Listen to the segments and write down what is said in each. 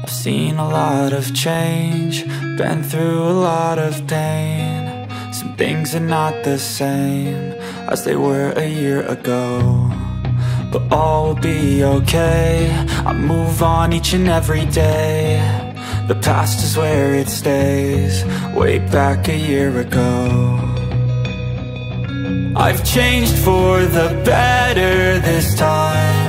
Seen a lot of change, been through a lot of pain. Some things are not the same as they were a year ago, but all will be okay. I move on each and every day. The past is where it stays, way back a year ago. I've changed for the better this time.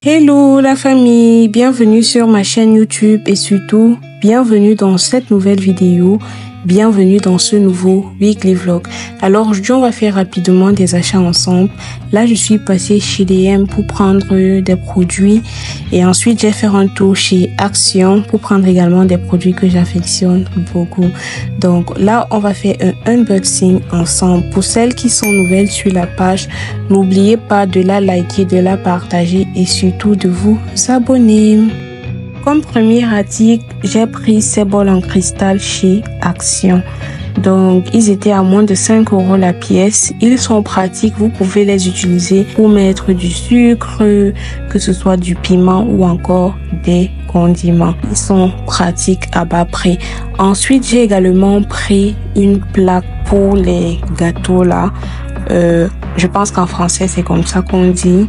Hello la famille, bienvenue sur ma chaîne YouTube et surtout bienvenue dans cette nouvelle vidéo, bienvenue dans ce nouveau weekly vlog. Alors aujourd'hui on va faire rapidement des achats ensemble. Là je suis passée chez DM pour prendre des produits et ensuite j'ai fait un tour chez Action pour prendre également des produits que j'affectionne beaucoup. Donc là on va faire un unboxing ensemble. Pour celles qui sont nouvelles sur la page, n'oubliez pas de la liker, de la partager et surtout de vous abonner. Comme premier article, j'ai pris ces bols en cristal chez Action. Donc, ils étaient à moins de 5 € la pièce. Ils sont pratiques. Vous pouvez les utiliser pour mettre du sucre, que ce soit du piment ou encore des condiments. Ils sont pratiques à bas prix. Ensuite, j'ai également pris une plaque pour les gâteaux là. Je pense qu'en français, c'est comme ça qu'on dit.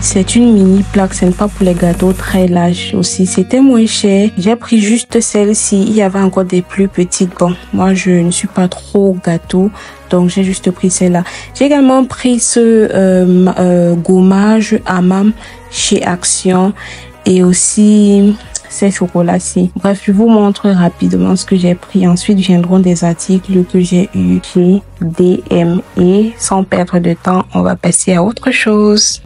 C'est une mini plaque, ce n'est pas pour les gâteaux très larges aussi. C'était moins cher. J'ai pris juste celle-ci. Il y avait encore des plus petites. Bon, moi, je ne suis pas trop gâteau. Donc, j'ai juste pris celle-là. J'ai également pris ce gommage Hamam chez Action. Et aussi ces chocolats-ci. Bref, je vous montre rapidement ce que j'ai pris. Ensuite viendront des articles que j'ai eu chez DM. Et sans perdre de temps, on va passer à autre chose.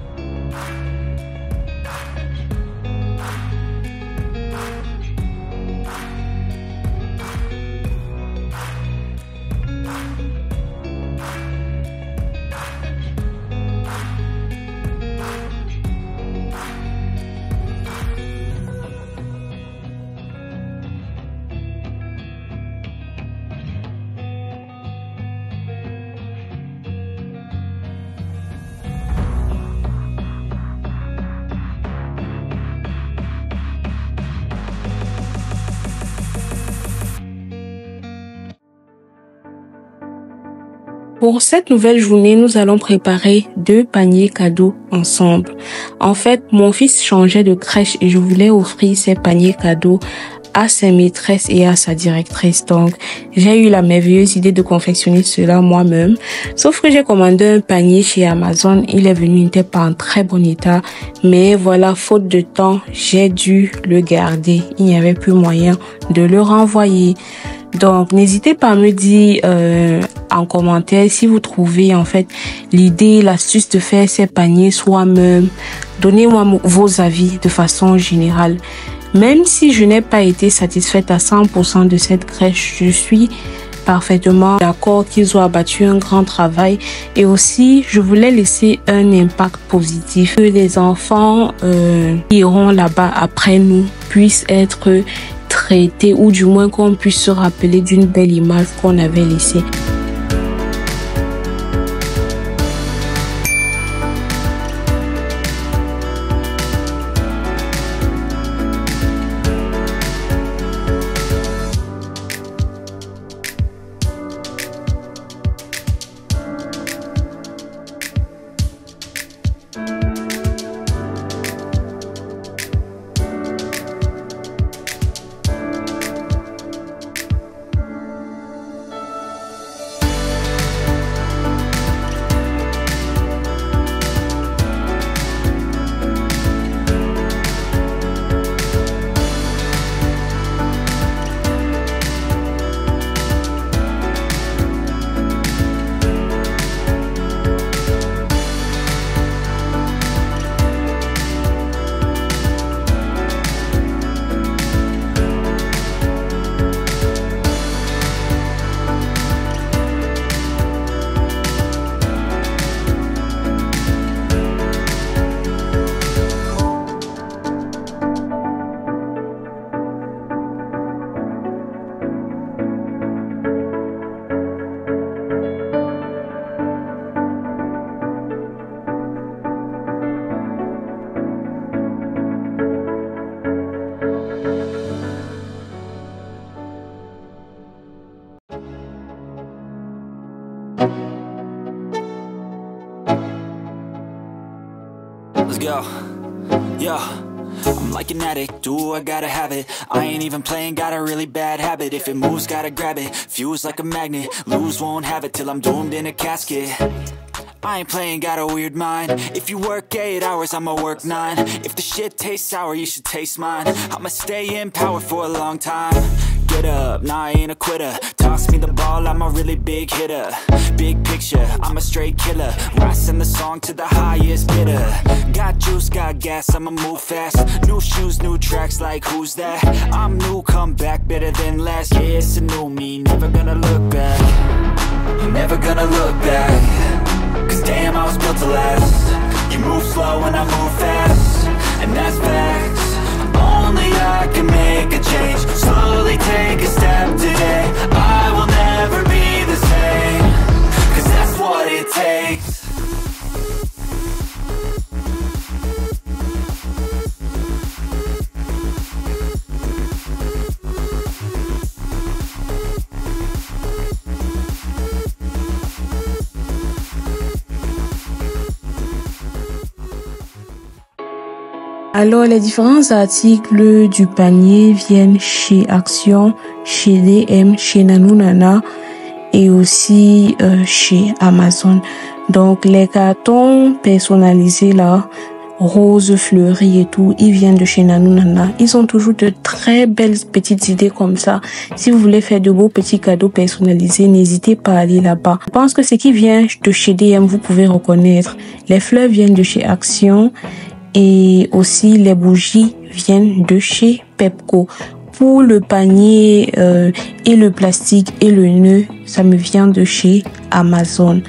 Pour cette nouvelle journée, nous allons préparer 2 paniers cadeaux ensemble. En fait, mon fils changeait de crèche et je voulais offrir ces paniers cadeaux à sa maîtresse et à sa directrice. Donc, j'ai eu la merveilleuse idée de confectionner cela moi-même. Sauf que j'ai commandé un panier chez Amazon. Il est venu, il n'était pas en très bon état. Mais voilà, faute de temps, j'ai dû le garder. Il n'y avait plus moyen de le renvoyer. Donc, n'hésitez pas à me dire en commentaire si vous trouvez en fait l'idée, l'astuce de faire ces paniers soi-même. Donnez-moi vos avis de façon générale. Même si je n'ai pas été satisfaite à 100% de cette crèche, je suis parfaitement d'accord qu'ils ont abattu un grand travail et aussi je voulais laisser un impact positif, que les enfants qui iront là-bas après nous puissent être traités ou du moins qu'on puisse se rappeler d'une belle image qu'on avait laissée. Yo, yo, I'm like an addict, do I gotta have it. I ain't even playing, got a really bad habit. If it moves, gotta grab it, fuse like a magnet. Lose, won't have it till I'm doomed in a casket. I ain't playing, got a weird mind. If you work 8 hours, I'ma work 9. If the shit tastes sour, you should taste mine. I'ma stay in power for a long time. Get up, nah, I ain't a quitter. Toss me the ball, I'm a really big hitter. Big picture, I'm a straight killer. Rising the song to the highest bidder. Got juice, got gas, I'ma move fast. New shoes, new tracks, like who's that? I'm new, come back, better than last. Yeah, it's a new me, never gonna look back. I'm never gonna look back. Cause damn, I was built to last. You move slow and I move fast, and that's facts. Only I can make a change. Slowly take a step today. I will never be the same. Cause that's what it takes. Alors, les différents articles du panier viennent chez Action, chez DM, chez Nanunana et aussi chez Amazon. Donc, les cartons personnalisés là, roses, fleuris et tout, ils viennent de chez Nanunana. Ils ont toujours de très belles petites idées comme ça. Si vous voulez faire de beaux petits cadeaux personnalisés, n'hésitez pas à aller là-bas. Je pense que ce qui vient de chez DM, vous pouvez reconnaître. Les fleurs viennent de chez Action. Et aussi, les bougies viennent de chez Pepco. Pour le panier et le plastique et le nœud, ça me vient de chez Amazon.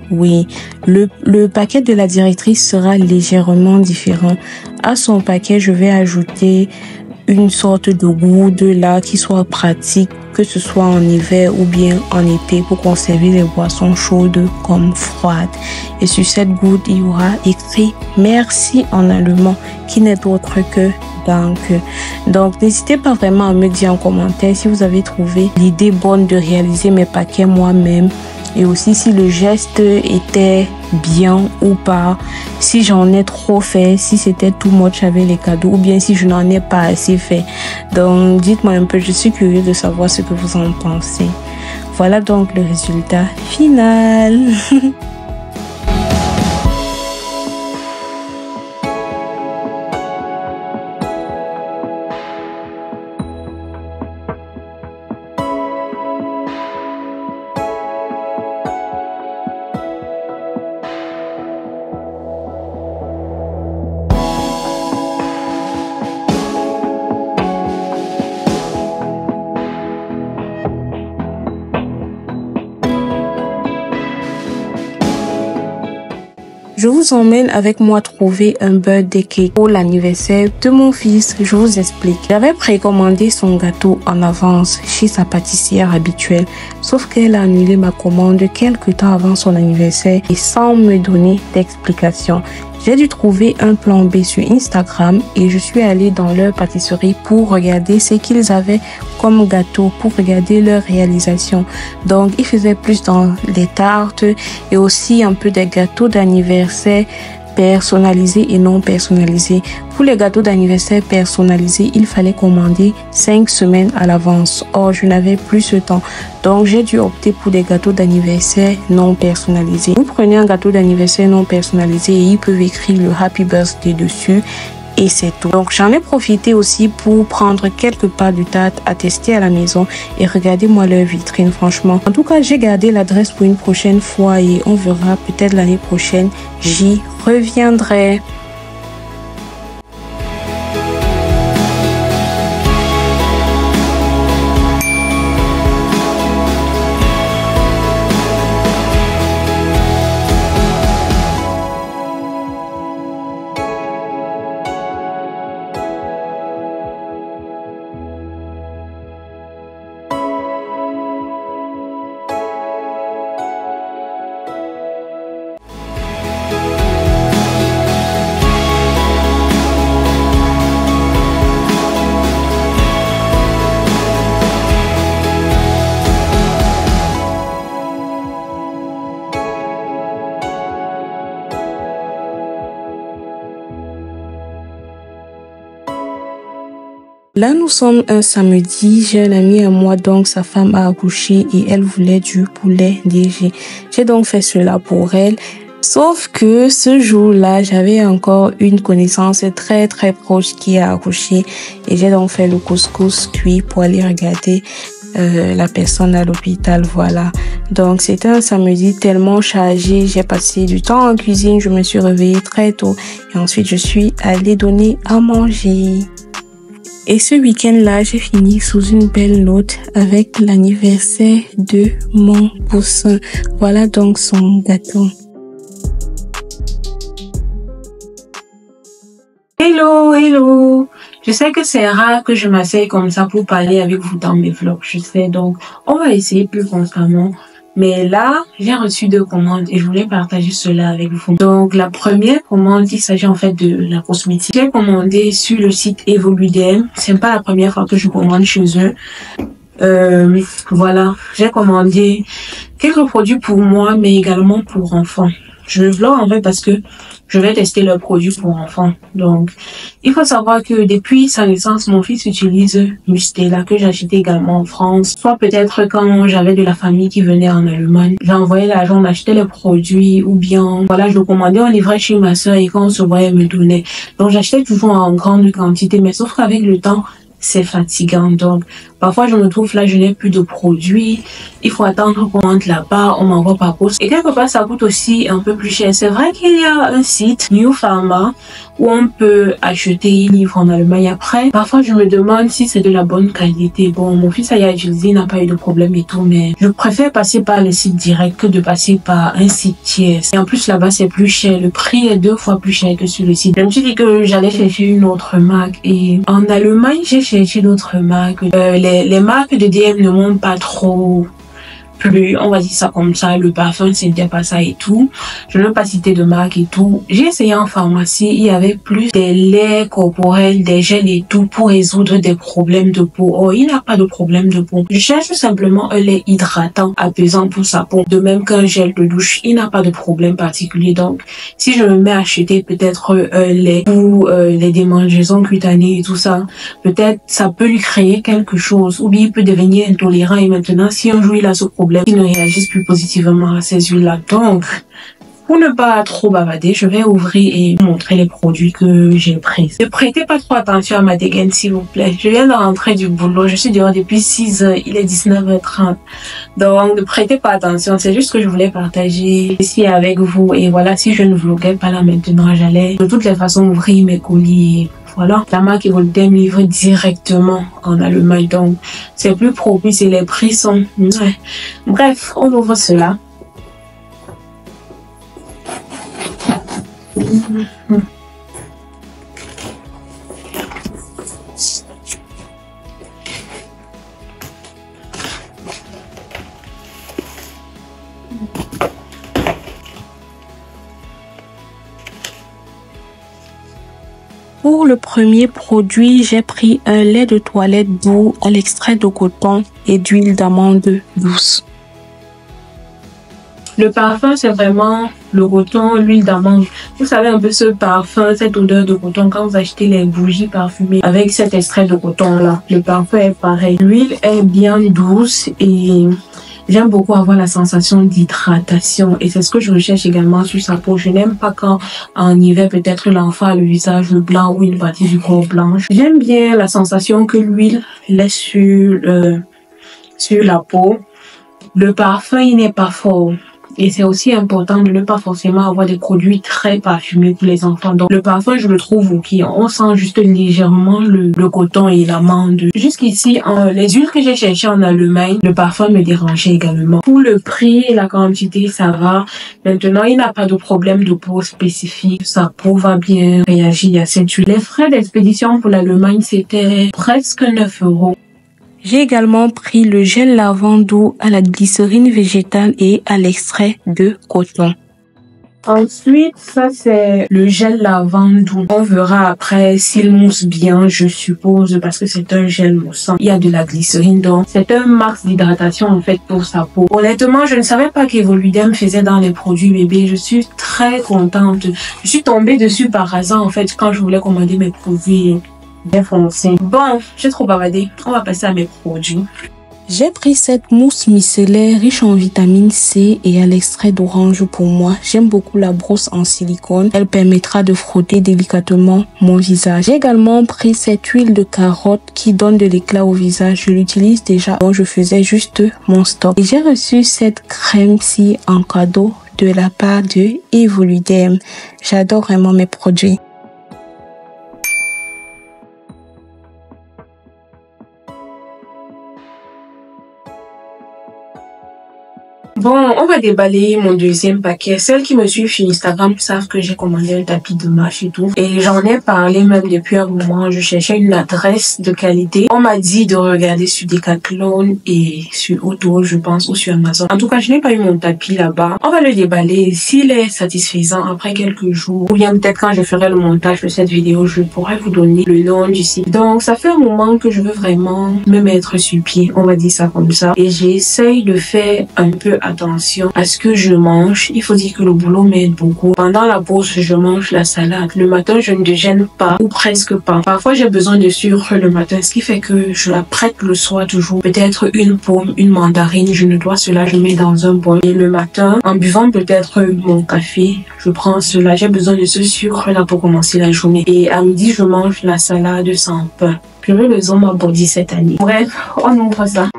Oui, le paquet de la directrice sera légèrement différent. À son paquet, je vais ajouter une sorte de gourde là qui soit pratique, que ce soit en hiver ou bien en été, pour conserver les boissons chaudes comme froides. Et sur cette gourde, il y aura écrit merci en allemand, qui n'est autre que danke. Donc n'hésitez pas vraiment à me dire en commentaire si vous avez trouvé l'idée bonne de réaliser mes paquets moi-même, et aussi si le geste était bien ou pas, si j'en ai trop fait, si c'était too much avec les cadeaux, ou bien si je n'en ai pas assez fait. Donc dites-moi un peu, je suis curieux de savoir ce que vous en pensez. Voilà donc le résultat final. Je vous emmène avec moi trouver un birthday cake pour l'anniversaire de mon fils. Je vous explique. J'avais précommandé son gâteau en avance chez sa pâtissière habituelle, sauf qu'elle a annulé ma commande quelque temps avant son anniversaire et sans me donner d'explication. J'ai dû trouver un plan B sur Instagram et je suis allée dans leur pâtisserie pour regarder ce qu'ils avaient comme gâteau, pour regarder leur réalisation. Donc, ils faisaient plus dans les tartes et aussi un peu des gâteaux d'anniversaire personnalisés et non personnalisés. Pour les gâteaux d'anniversaire personnalisés, il fallait commander 5 semaines à l'avance. Or, je n'avais plus ce temps. Donc, j'ai dû opter pour des gâteaux d'anniversaire non personnalisés. Vous prenez un gâteau d'anniversaire non personnalisé et ils peuvent écrire le Happy Birthday dessus. Et c'est tout. Donc, j'en ai profité aussi pour prendre quelques parts de tarte à tester à la maison et regardez-moi leur vitrine, franchement. En tout cas, j'ai gardé l'adresse pour une prochaine fois et on verra peut-être l'année prochaine. J'y reviendrai. Là, nous sommes un samedi. J'ai un ami à moi, donc sa femme a accouché et elle voulait du poulet DG. J'ai donc fait cela pour elle. Sauf que ce jour-là, j'avais encore une connaissance très très proche qui a accouché et j'ai donc fait le couscous cuit pour aller regarder la personne à l'hôpital. Voilà. Donc c'était un samedi tellement chargé. J'ai passé du temps en cuisine. Je me suis réveillée très tôt et ensuite je suis allée donner à manger. Et ce week-end-là, j'ai fini sous une belle note avec l'anniversaire de mon poussin. Voilà donc son gâteau. Hello. Je sais que c'est rare que je m'asseye comme ça pour parler avec vous dans mes vlogs. Je sais, donc on va essayer plus constamment. Mais là, j'ai reçu 2 commandes et je voulais partager cela avec vous. Donc, la première commande, il s'agit en fait de la cosmétique. J'ai commandé sur le site Evoludem. C'est pas la première fois que je commande chez eux. Voilà, j'ai commandé quelques produits pour moi, mais également pour enfants. Je vlog en fait parce que je vais tester leurs produits pour enfants. Donc, il faut savoir que depuis sa naissance, mon fils utilise Mustela, que j'ai acheté également en France. Soit peut-être quand j'avais de la famille qui venait en Allemagne, j'envoyais l'argent, on achetait les produits, ou bien, voilà, je le commandais, on livrait chez ma soeur et quand on se voyait, elle me donnait. Donc, j'achetais toujours en grande quantité, mais sauf qu'avec le temps, c'est fatigant. Donc, parfois, je me trouve là, je n'ai plus de produits. Il faut attendre qu'on rentre là-bas, on m'envoie par poste. Et quelque part, ça coûte aussi un peu plus cher. C'est vrai qu'il y a un site, New Pharma, où on peut acheter, ils livrent en Allemagne. Après, parfois, je me demande si c'est de la bonne qualité. Bon, mon fils a utilisé, il n'a pas eu de problème et tout, mais je préfère passer par le site direct que de passer par un site tiers. Et en plus, là-bas, c'est plus cher. Le prix est 2 fois plus cher que sur le site. Je me suis dit que j'allais chercher une autre marque. Et en Allemagne, j'ai cherché d'autres marques. Les marques de DM ne m'ont pas trop plus, on va dire ça comme ça, le parfum c'était pas ça et tout. Je ne veux pas citer de marque et tout. J'ai essayé en pharmacie, il y avait plus des laits corporels, des gels et tout pour résoudre des problèmes de peau. Oh, il n'a pas de problème de peau. Je cherche simplement un lait hydratant, apaisant pour sa peau. De même qu'un gel de douche, il n'a pas de problème particulier. Donc, si je me mets à acheter peut-être un lait pour les démangeaisons cutanées et tout ça, peut-être ça peut lui créer quelque chose. Ou bien il peut devenir intolérant et maintenant, si un jour il a ce problème, qui ne réagissent plus positivement à ces huiles-là. Donc, pour ne pas trop bavarder, je vais ouvrir et montrer les produits que j'ai pris. Ne prêtez pas trop attention à ma dégaine, s'il vous plaît. Je viens de rentrer du boulot. Je suis dehors depuis 6 heures. Il est 19h30. Donc, ne prêtez pas attention. C'est juste que je voulais partager ici avec vous. Et voilà, si je ne vloguais pas là maintenant, j'allais de toutes les façons ouvrir mes colis. Voilà, la marque Evoludem livre directement en Allemagne, donc c'est plus propice et les prix sont... Ouais. Bref, on ouvre cela. Pour le premier produit, j'ai pris un lait de toilette doux à l'extrait de coton et d'huile d'amande douce. Le parfum, c'est vraiment le coton, l'huile d'amande. Vous savez un peu ce parfum, cette odeur de coton quand vous achetez les bougies parfumées avec cet extrait de coton-là. Le parfum est pareil. L'huile est bien douce et... j'aime beaucoup avoir la sensation d'hydratation et c'est ce que je recherche également sur sa peau. Je n'aime pas quand en hiver peut-être l'enfant a le visage blanc ou une partie du corps blanche. J'aime bien la sensation que l'huile laisse sur la peau. Le parfum, il n'est pas fort. Et c'est aussi important de ne pas forcément avoir des produits très parfumés pour les enfants. Donc le parfum, je le trouve ok. On sent juste légèrement le coton et l'amande. Jusqu'ici, les huiles que j'ai cherchées en Allemagne, le parfum me dérangeait également. Pour le prix et la quantité, ça va. Maintenant, il n'a pas de problème de peau spécifique. Sa peau va bien réagir à cette huile. Les frais d'expédition pour l'Allemagne, c'était presque 9 €. J'ai également pris le gel lavant doux à la glycérine végétale et à l'extrait de coton. Ensuite, ça c'est le gel lavant doux. On verra après s'il mousse bien, je suppose, parce que c'est un gel moussant. Il y a de la glycérine, donc c'est un max d'hydratation en fait pour sa peau. Honnêtement, je ne savais pas qu'Evoludem faisait dans les produits bébés. Je suis très contente. Je suis tombée dessus par hasard en fait quand je voulais commander mes produits bien foncé. Bon, j'ai trop bavardé. On va passer à mes produits. J'ai pris cette mousse micellaire riche en vitamine C et à l'extrait d'orange pour moi. J'aime beaucoup la brosse en silicone. Elle permettra de frotter délicatement mon visage. J'ai également pris cette huile de carotte qui donne de l'éclat au visage. Je l'utilise déjà quand je faisais juste mon stock. Et j'ai reçu cette crème-ci en cadeau de la part de Evoluderm. J'adore vraiment mes produits. Bon, on va déballer mon deuxième paquet. Celles qui me suivent sur Instagram savent que j'ai commandé un tapis de marche et tout. Et j'en ai parlé même depuis un moment. Je cherchais une adresse de qualité. On m'a dit de regarder sur Decathlon et sur Otto, je pense, ou sur Amazon. En tout cas, je n'ai pas eu mon tapis là-bas. On va le déballer. S'il est satisfaisant après quelques jours, ou bien peut-être quand je ferai le montage de cette vidéo, je pourrai vous donner le nom du site. Donc, ça fait un moment que je veux vraiment me mettre sur pied. On va dire ça comme ça. Et j'essaye de faire un peu attention à ce que je mange. Il faut dire que le boulot m'aide beaucoup. Pendant la pause, je mange la salade. Le matin, je ne déjeune pas ou presque pas. Parfois, j'ai besoin de sucre le matin, ce qui fait que je la prête le soir toujours. Peut-être une pomme, une mandarine, je nettoie cela, je mets dans un bol. Et le matin, en buvant peut-être mon café, je prends cela. J'ai besoin de ce sucre-là pour commencer la journée. Et à midi, je mange la salade sans pain. Je veux le zoma body cette année. Bref, on ouvre ça.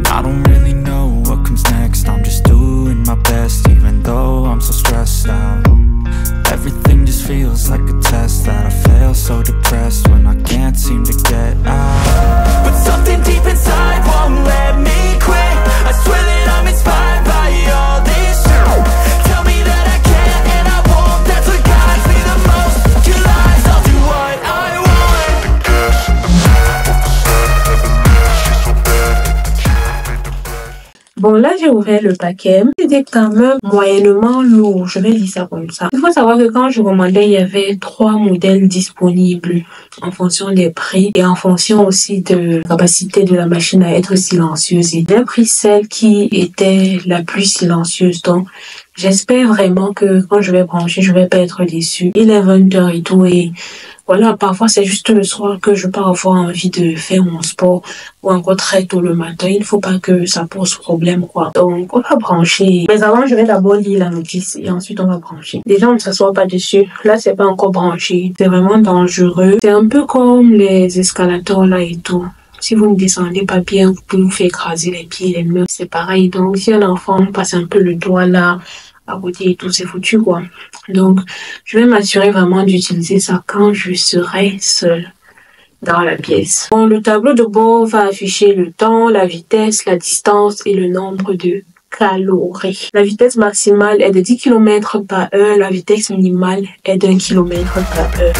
I don't really know what comes next. I'm just doing my best, even though I'm so stressed out. Everything just feels like a test that I fail, so depressed when I can't seem to get out. But something deep inside won't let me quit. I swear that I'm inspired by all this shit. Tell me that I can and I won't. That's what guides me the most. Your lies, I'll do what I want. Bon, là, j'ai ouvert le paquet. C'était quand même moyennement lourd. Je vais dire ça comme ça. Il faut savoir que quand je commandais, il y avait 3 modèles disponibles en fonction des prix et en fonction aussi de la capacité de la machine à être silencieuse. Et j'ai pris celle qui était la plus silencieuse. Donc, j'espère vraiment que quand je vais brancher, je vais pas être déçue. Il est 20h et tout et voilà, parfois c'est juste le soir que je peux avoir envie de faire mon sport ou encore très tôt le matin. Il ne faut pas que ça pose problème, quoi. Donc, on va brancher. Mais avant, je vais d'abord lire la notice et ensuite on va brancher. Déjà, on ne s'assoit pas dessus. Là, c'est pas encore branché. C'est vraiment dangereux. C'est un peu comme les escalators là et tout. Si vous ne descendez pas bien, vous pouvez vous faire écraser les pieds, les mains. C'est pareil. Donc, si un enfant passe un peu le doigt là, à côté et tout, c'est foutu, quoi. Donc, je vais m'assurer vraiment d'utiliser ça quand je serai seule dans la pièce. Bon, le tableau de bord va afficher le temps, la vitesse, la distance et le nombre de calories. La vitesse maximale est de 10 km par heure, la vitesse minimale est d'1 km par heure.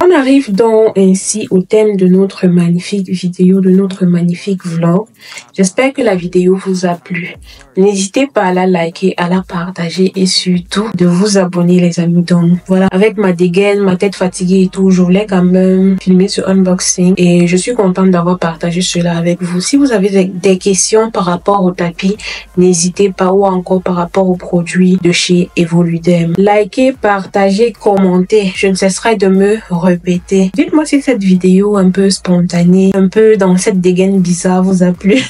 On arrive donc ainsi au thème de notre magnifique vidéo, de notre magnifique vlog. J'espère que la vidéo vous a plu. N'hésitez pas à la liker, à la partager et surtout de vous abonner, les amis. Donc voilà, avec ma dégaine, ma tête fatiguée et tout, je voulais quand même filmer ce unboxing et je suis contente d'avoir partagé cela avec vous. Si vous avez des questions par rapport au tapis, n'hésitez pas, ou encore par rapport aux produits de chez Evoluderm. Likez, partagez, commentez. Je ne cesserai de me répéter. Dites-moi si cette vidéo un peu spontanée, un peu dans cette dégaine bizarre vous a plu.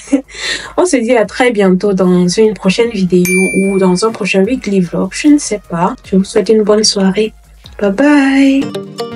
On se dit à très bientôt dans une prochaine vidéo ou dans un prochain weekly vlog. Je ne sais pas. Je vous souhaite une bonne soirée. Bye bye.